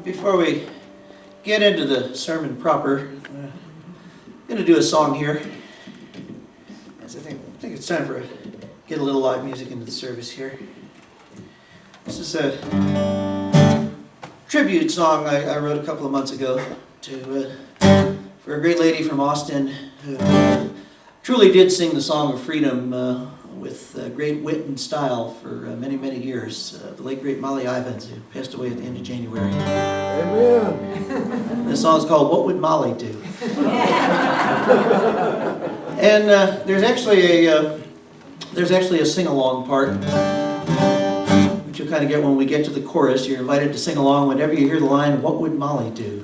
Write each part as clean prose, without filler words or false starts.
Before we get into the sermon proper, I'm going to do a song here. As I think it's time for get a little live music into the service here. This is a tribute song I wrote a couple of months ago for a great lady from Austin who truly did sing the song of freedom with great wit and style for many, many years. The late, great Molly Ivins, who passed away at the end of January. Amen. This song is called "What Would Molly Do?" And there's actually a sing-along part, which you'll kind of get when we get to the chorus. You're invited to sing along whenever you hear the line, "What would Molly do?"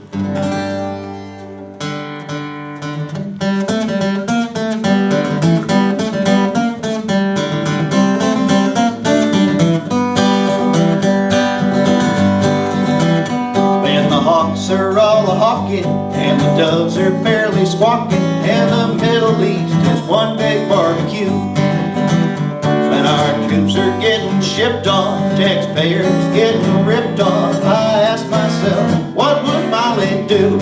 Are all a-hawking, and the doves are barely squawking, and the Middle East is one big barbecue. When our troops are getting shipped off, taxpayers getting ripped off, I ask myself, what would Molly do?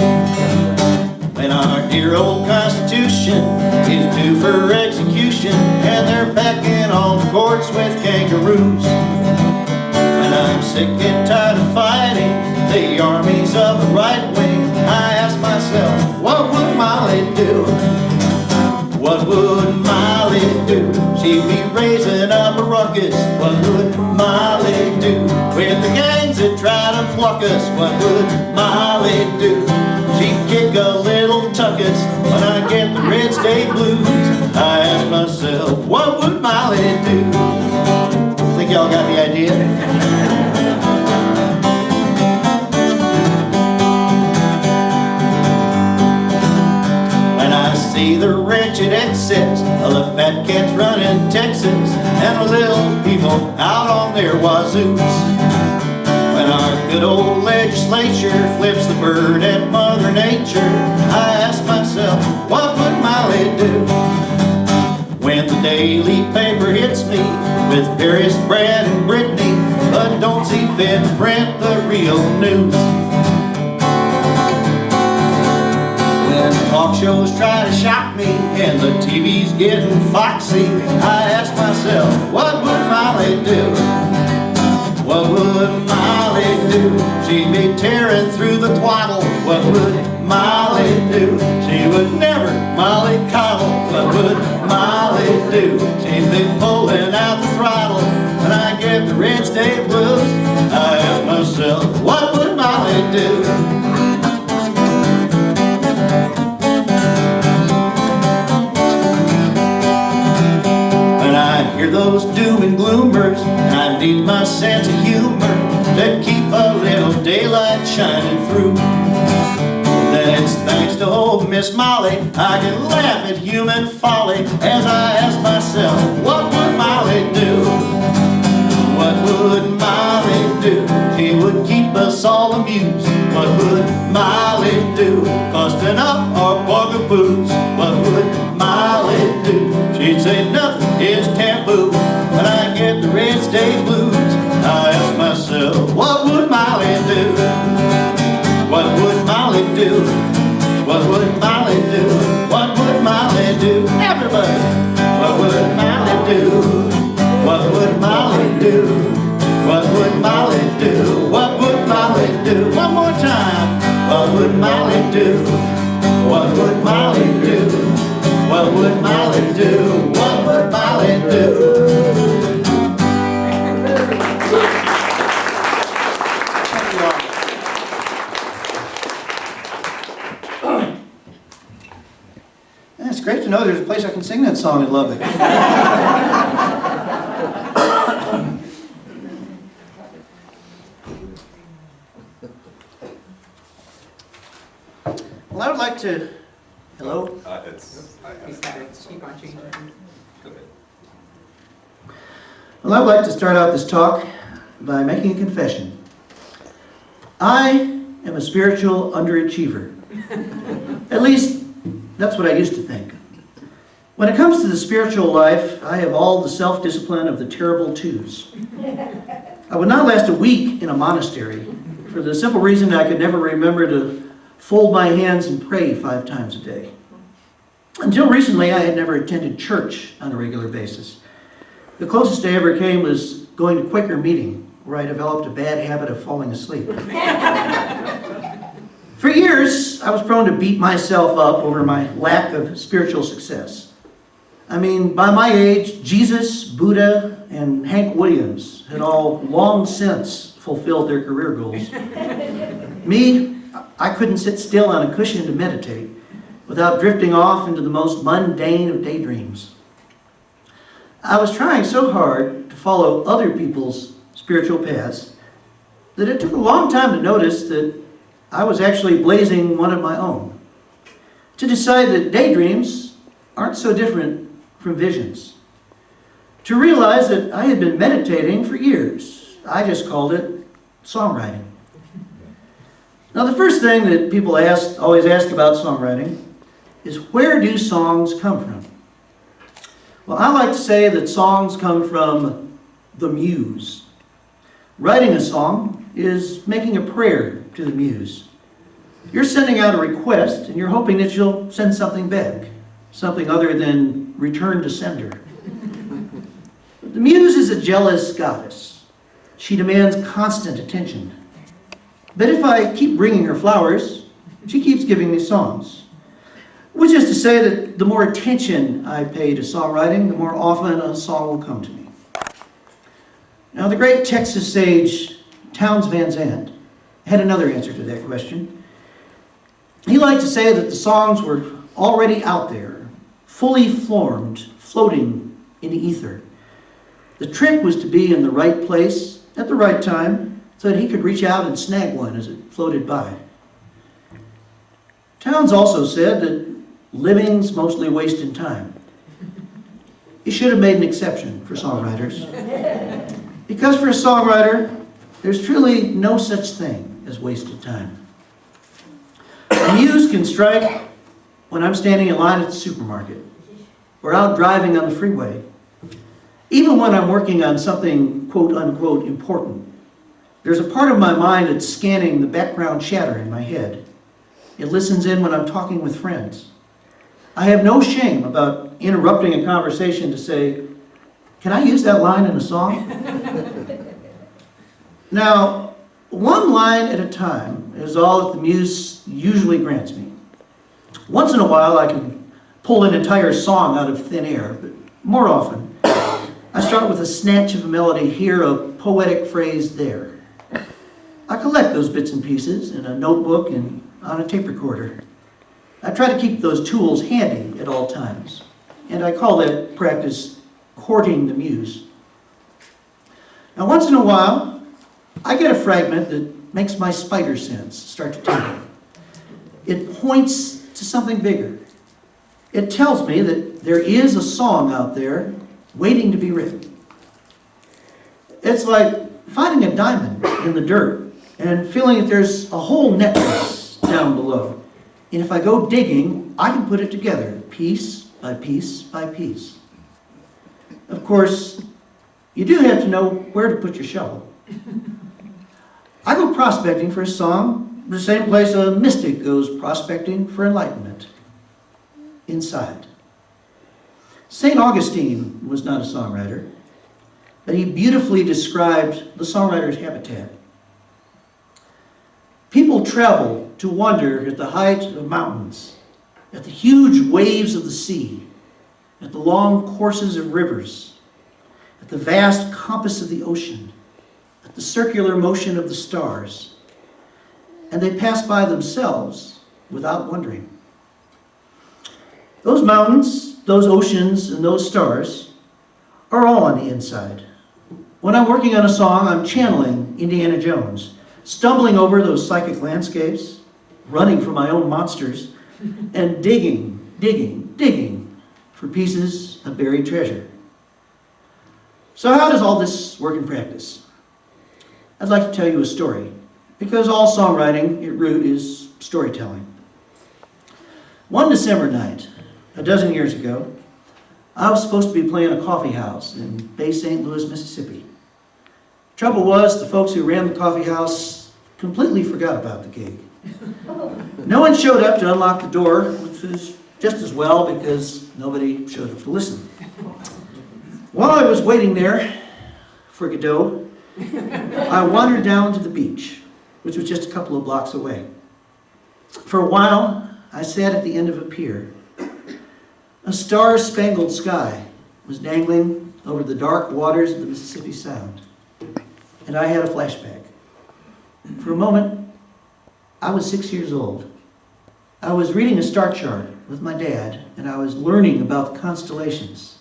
When our dear old Constitution is due for execution, and they're packing all the courts with kangaroos. When I'm sick and tired of fighting the armies of the right wing, I ask myself, what would Molly do? What would Molly do? She'd be raising up a ruckus. What would Molly do? With the gangs that try to pluck us, what would Molly do? She'd kick a little tuckus when I get the red state blues. I ask myself, what would Molly do? Think y'all got the idea? See the wretched excess of the fat cats running Texas and the little people out on their wazoos. When our good old legislature flips the bird at Mother Nature, I ask myself, what would Molly do? When the daily paper hits me with Paris, Brad, and Brittany, but don't see fit to print the real news. When talk shows try to shock me and the TV's getting foxy, I ask myself, what would Molly do? What would Molly do? She'd be tearing through the twaddle. What would Molly do? She would never Molly coddle. What would Molly do? She'd be pulling out the throttle when I get the red state blues. I ask myself, what would Molly do? Hear those doom and gloomers, I need my sense of humor to keep a little daylight shining through. Then it's thanks to old Miss Molly I can laugh at human folly as I ask myself, what would Molly do? What would Molly do? She would keep us all amused. What would Molly do? Costing up our bugaboos. What would Molly do? She'd say nothing is taboo. When I get the red state blues, I ask myself, what would Molly do? What would Molly do? What would Molly do? What would Molly do? Everybody! What would Molly do? What would Molly do? What would Molly do? What would Molly do? One more time! What would Molly do? What would Molly do? What would Molly do? What would Molly do? It's great to know there's a place I can sing that song in Lubbock. Well, I would like to... Hello? Well, I would like to start out this talk by making a confession. I am a spiritual underachiever. At least, that's what I used to think. When it comes to the spiritual life, I have all the self-discipline of the terrible twos. I would not last a week in a monastery for the simple reason I could never remember to fold my hands and pray 5 times a day. Until recently, I had never attended church on a regular basis. The closest I ever came was going to Quaker meeting, where I developed a bad habit of falling asleep. For years, I was prone to beat myself up over my lack of spiritual success. I mean, by my age, Jesus, Buddha, and Hank Williams had all long since fulfilled their career goals. Me, I couldn't sit still on a cushion to meditate without drifting off into the most mundane of daydreams. I was trying so hard to follow other people's spiritual paths that it took a long time to notice that I was actually blazing one of my own. To decide that daydreams aren't so different from visions. To realize that I had been meditating for years. I just called it songwriting. Now, the first thing that people always ask about songwriting is, where do songs come from? Well, I like to say that songs come from the muse. Writing a song is making a prayer to the muse. You're sending out a request and you're hoping that she'll send something back, something other than return to sender. The muse is a jealous goddess. She demands constant attention. But if I keep bringing her flowers, she keeps giving me songs. Which is to say that the more attention I pay to songwriting, the more often a song will come to me. Now, the great Texas sage Townes Van Zandt had another answer to that question. He liked to say that the songs were already out there, fully formed, floating in the ether. The trick was to be in the right place at the right time so that he could reach out and snag one as it floated by. Townes also said that living's mostly wasted time. He should have made an exception for songwriters. Because for a songwriter, there's truly no such thing as wasted time. The muse can strike when I'm standing in line at the supermarket, or out driving on the freeway, even when I'm working on something quote-unquote important. There's a part of my mind that's scanning the background chatter in my head. It listens in when I'm talking with friends. I have no shame about interrupting a conversation to say, can I use that line in a song? Now, one line at a time is all that the muse usually grants me. Once in a while I can pull an entire song out of thin air, but more often I start with a snatch of a melody here, a poetic phrase there. I collect those bits and pieces in a notebook and on a tape recorder. I try to keep those tools handy at all times, and I call that practice courting the muse. Now, once in a while, I get a fragment that makes my spider sense start to tingle. It points to something bigger. It tells me that there is a song out there waiting to be written. It's like finding a diamond in the dirt and feeling that there's a whole necklace down below. And if I go digging, I can put it together, piece by piece by piece. Of course, you do have to know where to put your shovel. I go prospecting for a song, the same place a mystic goes prospecting for enlightenment. Inside. St. Augustine was not a songwriter, but he beautifully described the songwriter's habitat. People travel to wonder at the height of mountains, at the huge waves of the sea, at the long courses of rivers, at the vast compass of the ocean, at the circular motion of the stars, and they pass by themselves without wondering. Those mountains, those oceans, and those stars are all on the inside. When I'm working on a song, I'm channeling Indiana Jones, stumbling over those psychic landscapes, running from my own monsters, and digging for pieces of buried treasure. So how does all this work in practice? I'd like to tell you a story, because all songwriting at root is storytelling. One December night, a dozen years ago, I was supposed to be playing a coffee house in Bay St. Louis, Mississippi. Trouble was, the folks who ran the coffee house completely forgot about the gig. No one showed up to unlock the door, which was just as well because nobody showed up to listen. While I was waiting there for Godot, I wandered down to the beach, which was just a couple of blocks away. For a while, I sat at the end of a pier. A star-spangled sky was dangling over the dark waters of the Mississippi Sound, and I had a flashback. For a moment, I was 6 years old. I was reading a star chart with my dad, and I was learning about the constellations.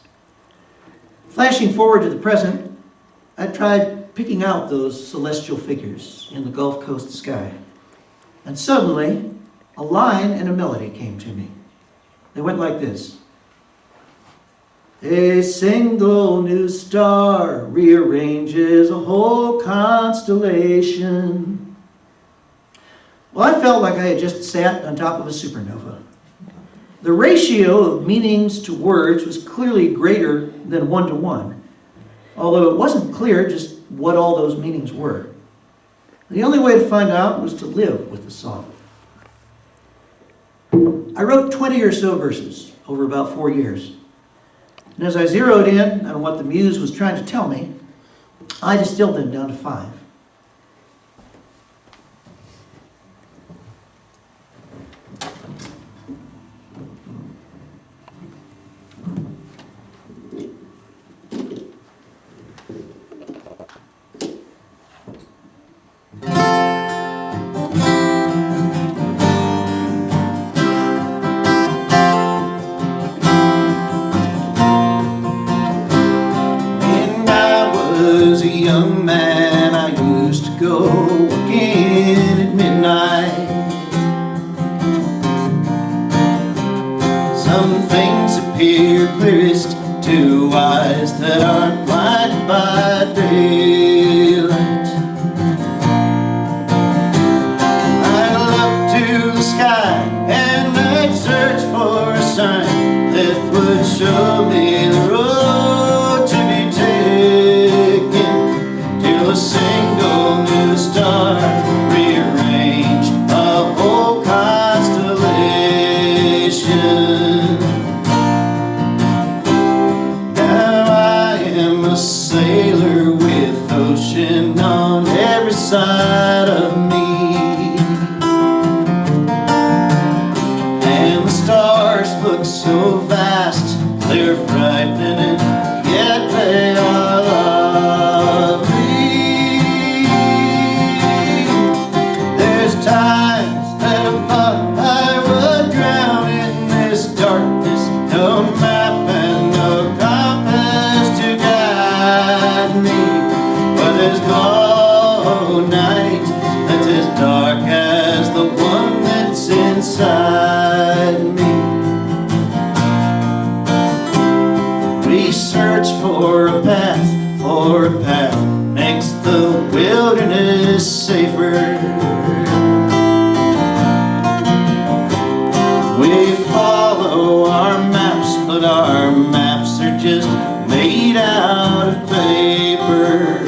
Flashing forward to the present, I tried picking out those celestial figures in the Gulf Coast sky. And suddenly, a line and a melody came to me. They went like this. A single new star rearranges a whole constellation. Well, I felt like I had just sat on top of a supernova. The ratio of meanings to words was clearly greater than 1 to 1, although it wasn't clear just what all those meanings were. The only way to find out was to live with the song. I wrote 20 or so verses over about 4 years. And as I zeroed in on what the muse was trying to tell me, I distilled them down to 5. Young man, I used to go walking at midnight. Some things appear clearest to eyes that aren't blinded by daylight. I'd look to the sky and I'd search for a sign that would show me the road to be taken. A single new star rearranged a whole constellation. Now I am a sailor with ocean on every side of me, and the stars look so vast, they're frightening, yet they are lovely. Times that I thought I would drown in this darkness, no map and no compass to guide me. But there's no night that's as dark as the one that's inside me. We search for a path makes the wilderness safer. We follow our maps, but our maps are just made out of paper.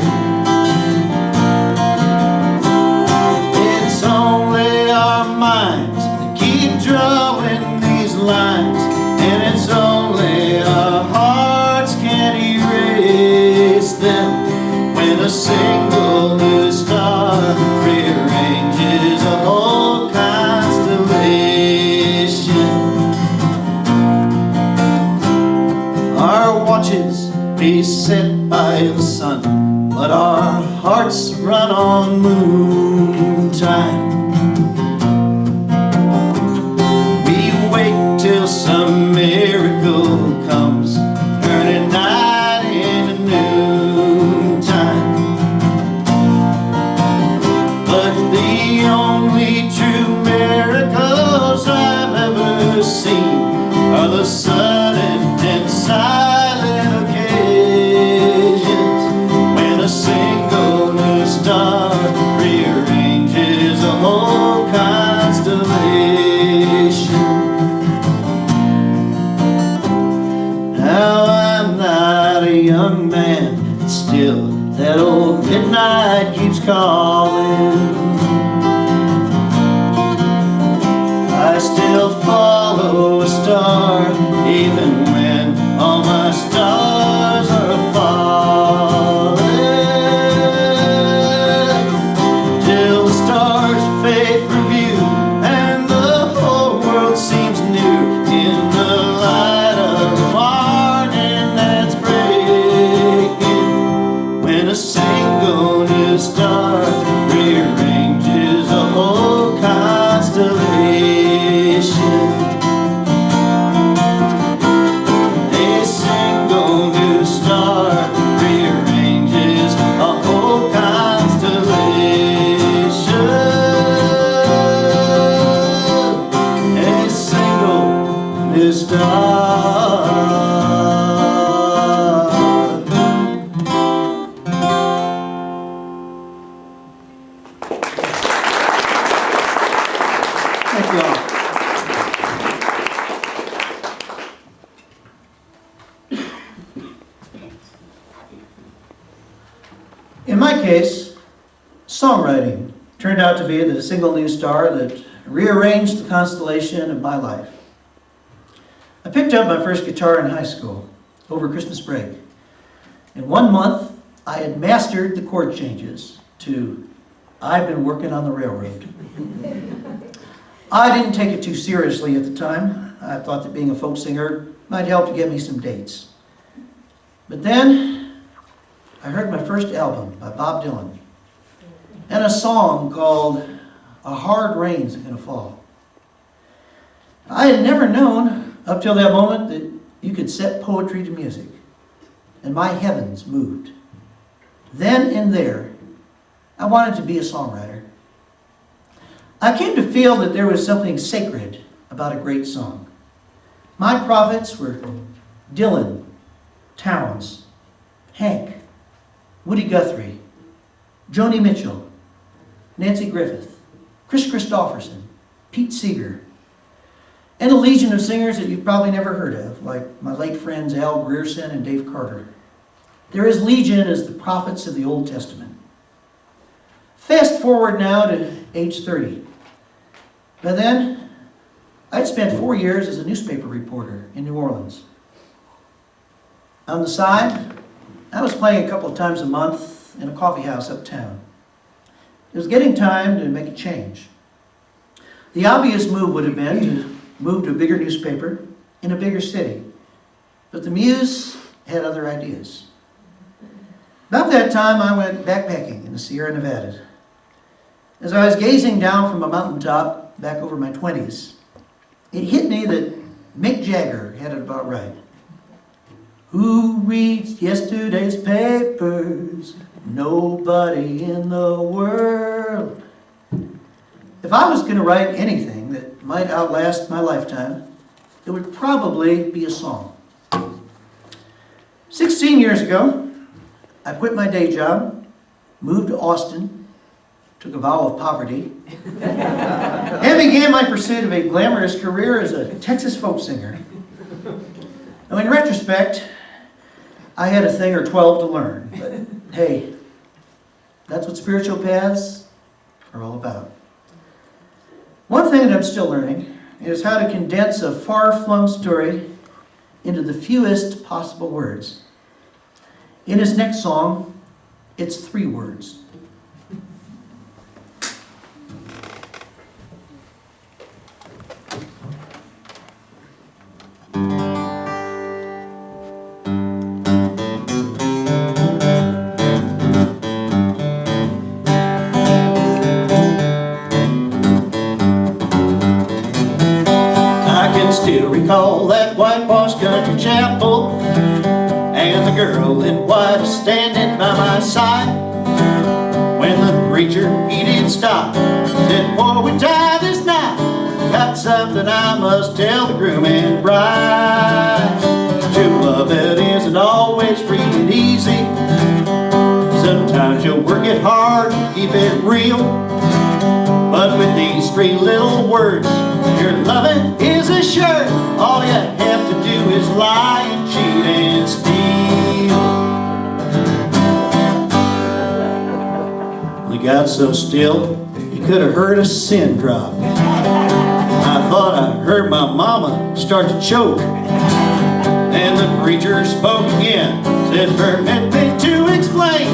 It's only our minds that keep drawing these lines, and it's only our hearts can erase them. When a single new star rearranges a whole constellation. Our watches be set by the sun, but our hearts run on moon time. We wait till some miracle comes, turning night into noontime. But the only true miracles I've ever seen are the sudden and silent occasions when a single new star rearranges a whole constellation. Now I'm not a young man, still that old midnight keeps calling. Thank you all. In my case, songwriting turned out to be the single news star that rearranged the constellation of my life. I picked up my first guitar in high school over Christmas break. In 1 month, I had mastered the chord changes to "I've been working on the railroad." I didn't take it too seriously at the time. I thought that being a folk singer might help to get me some dates. But then, I heard my first album by Bob Dylan and a song called "A Hard Rain's Gonna Fall." I had never known up till that moment that you could set poetry to music, and my heavens moved. Then and there, I wanted to be a songwriter. I came to feel that there was something sacred about a great song. My prophets were Dylan, Townes, Hank, Woody Guthrie, Joni Mitchell, Nancy Griffith, Chris Christopherson, Pete Seeger, and a legion of singers that you've probably never heard of, like my late friends Al Grierson and Dave Carter. They're as legion as the prophets of the Old Testament. Fast forward now to age 30. By then, I'd spent 4 years as a newspaper reporter in New Orleans. On the side, I was playing a couple of times a month in a coffee house uptown. It was getting time to make a change. The obvious move would have been to move to a bigger newspaper in a bigger city, but the muse had other ideas. About that time, I went backpacking in the Sierra Nevada. As I was gazing down from a mountaintop back over my 20s, it hit me that Mick Jagger had it about right. Who reads yesterday's papers? Nobody in the world. If I was going to write anything that might outlast my lifetime, it would probably be a song. 16 years ago, I quit my day job, moved to Austin, took a vow of poverty, and began my pursuit of a glamorous career as a Texas folk singer. Now, in retrospect, I had a thing or 12 to learn, but hey, that's what spiritual paths are all about. One thing that I'm still learning is how to condense a far-flung story into the fewest possible words. In his next song, it's 3 words. Still recall that whitewashed country chapel, and the girl in white standing by my side. When the preacher, he did stop, said, "Before we die this night, got something I must tell the groom and bride. True love, it isn't always free and easy. Sometimes you'll work it hard to keep it real. But with these 3 little words, your loving is assured. All you have to do is lie and cheat and steal." We got so still, you could have heard a sin drop. I thought I heard my mama start to choke. And the preacher spoke again, said, "Permit me to explain,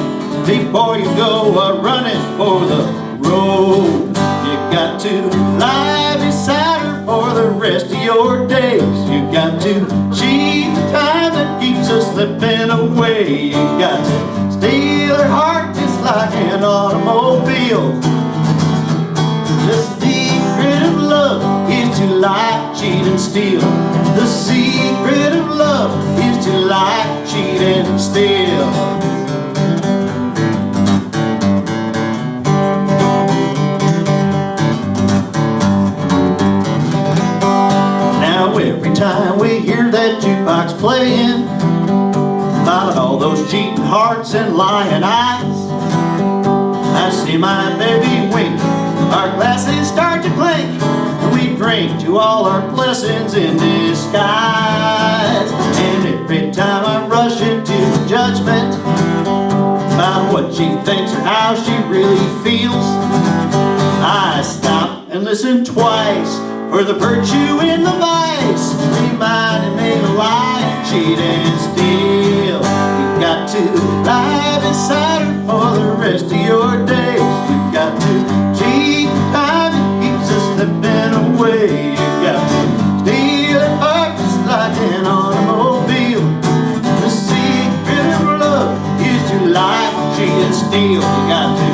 before you go a-running for the road. You got to lie beside her for the rest of your days. You got to cheat the time that keeps us slipping away. You got to steal her heart just like an automobile. The secret of love is to lie, cheat, and steal. The secret of love is to lie, cheat, and steal." Every time we hear that jukebox playing about all those cheating hearts and lying eyes, I see my baby wink, our glasses start to clink, and we drink to all our blessings in disguise. And every time I rush into judgment about what she thinks or how she really feels, I stop and listen twice for the virtue in the vice, reminding me to lie, cheat, and steal. You've got to lie beside her for the rest of your days. You've got to cheat time that keeps us slipping away. You've got to steal her heart just like an automobile. The secret of love is to lie, cheat, and steal. You got to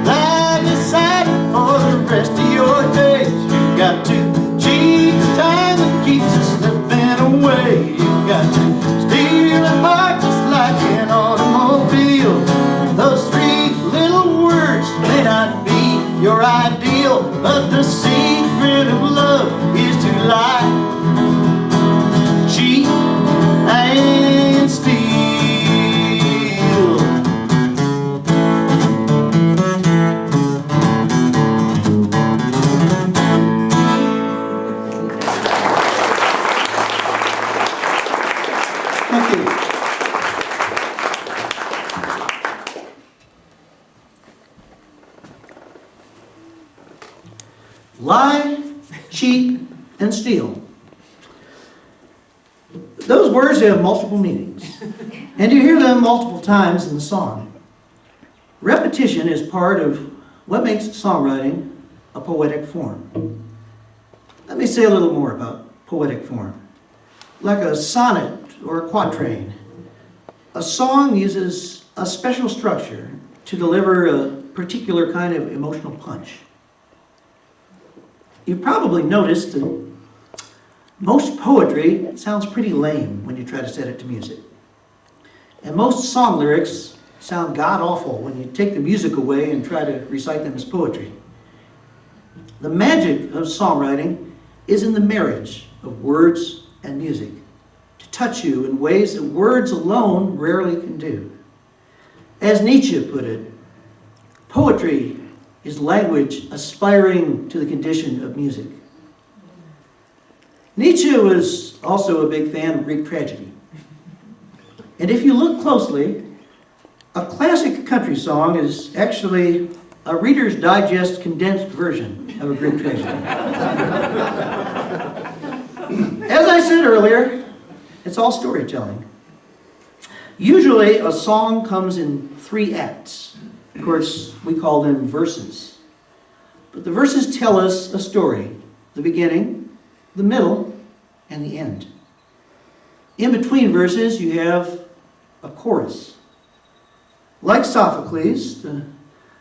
lie beside her for the rest of your days. You've got to cheat time that keeps us slipping away. You've got to steal a heart just like an automobile. Those three little words may not be your ideal, but the secret of love is to lie, cheat, and steal. Thank you. Lie, cheat, and steal. Those words have multiple meanings, and you hear them multiple times in the song. Repetition is part of what makes songwriting a poetic form. Let me say a little more about poetic form. Like a sonnet or a quatrain, a song uses a special structure to deliver a particular kind of emotional punch. You probably noticed that most poetry sounds pretty lame when you try to set it to music. And most song lyrics sound god-awful when you take the music away and try to recite them as poetry. The magic of songwriting is in the marriage of words and music, to touch you in ways that words alone rarely can do. As Nietzsche put it, poetry is language aspiring to the condition of music. Nietzsche was also a big fan of Greek tragedy. And if you look closely, a classic country song is actually a Reader's Digest condensed version of a Greek tragedy. As I said earlier, it's all storytelling. Usually a song comes in 3 acts. Of course, we call them verses. But the verses tell us a story, the beginning, the middle, and the end. In between verses, you have a chorus. Like Sophocles, the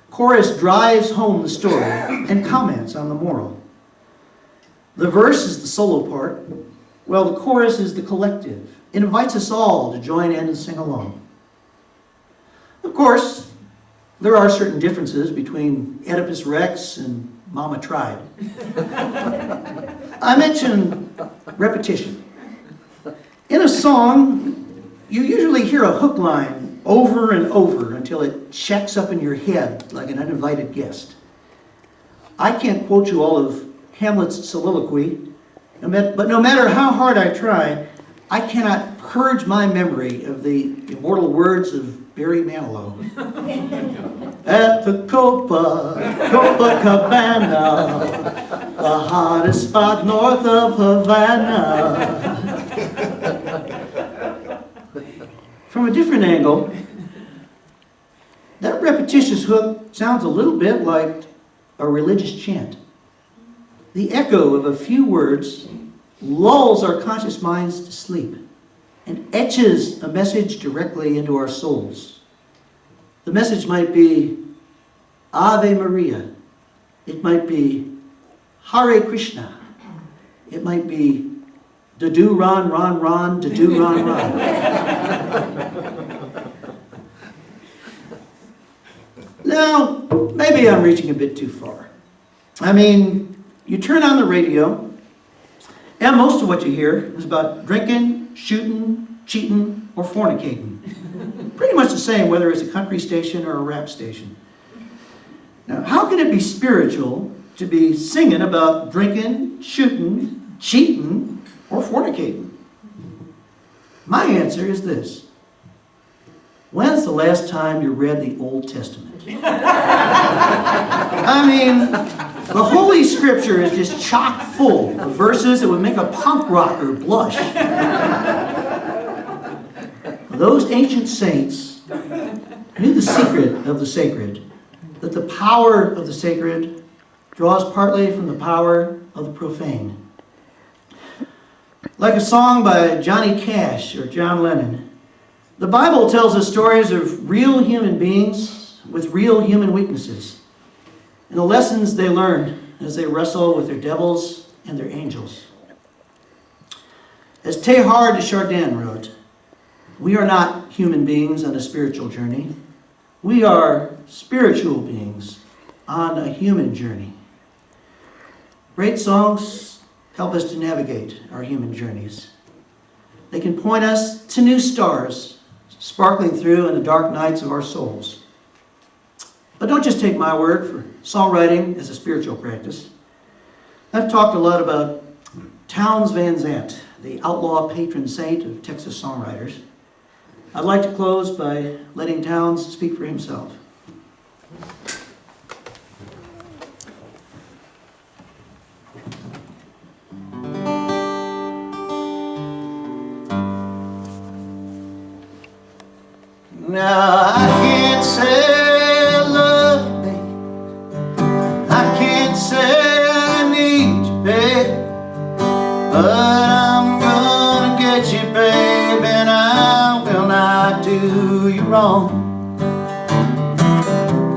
chorus drives home the story and comments on the moral. The verse is the solo part, while the chorus is the collective. It invites us all to join in and sing along. Of course, there are certain differences between Oedipus Rex and Mama Tried. I mentioned repetition. In a song, you usually hear a hook line over and over until it checks up in your head like an uninvited guest. I can't quote you all of Hamlet's soliloquy, but no matter how hard I try, I cannot purge my memory of the immortal words of Barry Manilow. At the Copacabana, the hottest spot north of Havana. From a different angle, that repetitious hook sounds a little bit like a religious chant. The echo of a few words lulls our conscious minds to sleep and etches a message directly into our souls. The message might be Ave Maria. It might be Hare Krishna. It might be Da-do ron ron ron, da-do ron ron. Now, maybe I'm reaching a bit too far. I mean, you turn on the radio, and most of what you hear is about drinking, shooting, cheating, or fornicating. Pretty much the same whether it's a country station or a rap station. Now, how can it be spiritual to be singing about drinking, shooting, cheating, or fornicating? My answer is this. When's the last time you read the Old Testament? I mean, the Holy Scripture is just chock full of verses that would make a punk rocker blush. Those ancient saints knew the secret of the sacred, that the power of the sacred draws partly from the power of the profane. Like a song by Johnny Cash or John Lennon, the Bible tells us stories of real human beings with real human weaknesses and the lessons they learn as they wrestle with their devils and their angels. As Teilhard de Chardin wrote, we are not human beings on a spiritual journey. We are spiritual beings on a human journey. Great songs help us to navigate our human journeys. They can point us to new stars sparkling through in the dark nights of our souls. But don't just take my word for songwriting as a spiritual practice. I've talked a lot about Townes Van Zandt, the outlaw patron saint of Texas songwriters. I'd like to close by letting Townes speak for himself. Now I can't say I love you, babe. I can't say I need you, babe. But I'm gonna get you, babe, and I will not do you wrong.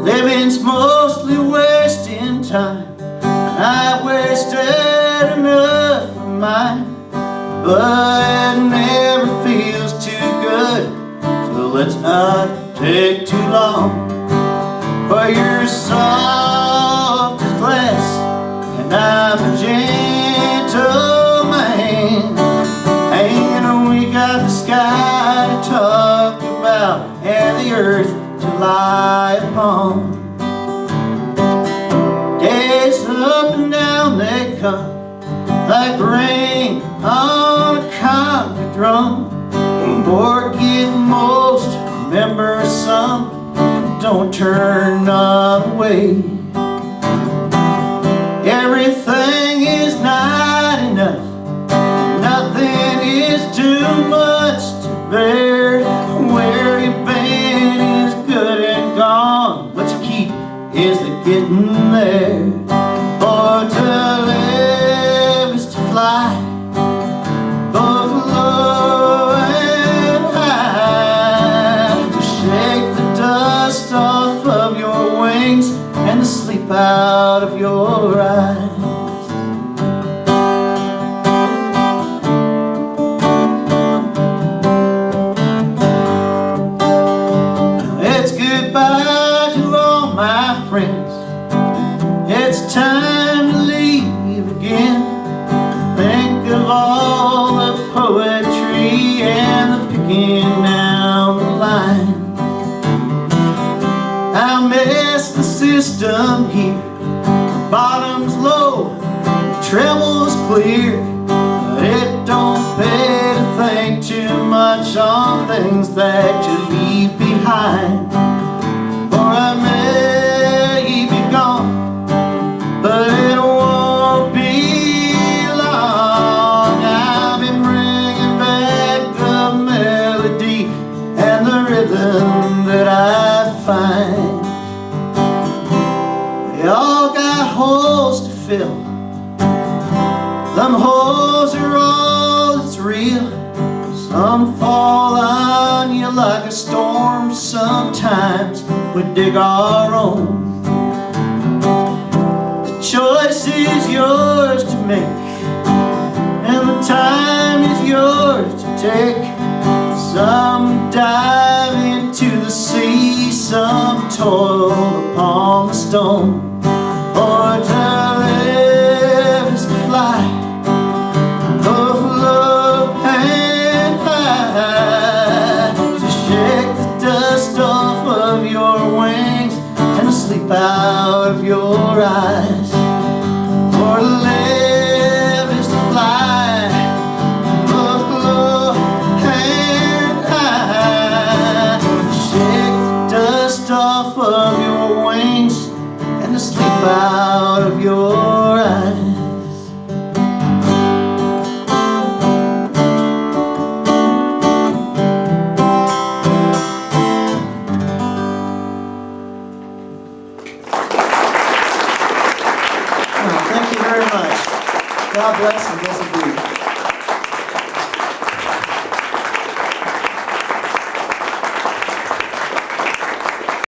Living's mostly wasting time, and I've wasted enough of mine. But it never feels too good, so let's not take too long. For you're soft as glass, and I'm a gentle man. And we got the sky to talk about and the earth to lie upon. Days up and down they come like rain on a concrete drum. Forget most, remember some, don't turn none away. Everything is not enough, nothing is too much to bear. Where you've been is good and gone, what you keep is the getting there. For to live is to fly, both low and high, to shake the dust off of your wings and the sleep out of your eyes. It's goodbye to all my friends. It's time to leave again. Think of all the poetry and the picking down the line. I miss the system here. The bottom's low, the treble's clear. But it don't pay to think too much on things that you leave behind. For I may be gone, but it won't be long. I've been bringing back the melody and the rhythm that I find. They all got holes to fill. Them holes are all that's real. Some fall on you like a storm. Sometimes we dig our own. The choice is yours to make, and the time is yours to take. Some dive into the sea, some toil upon the stone. For to live is to fly, both low and high, to shake the dust off of your wings and the sleep out of your eyes. very much. God bless and bless you.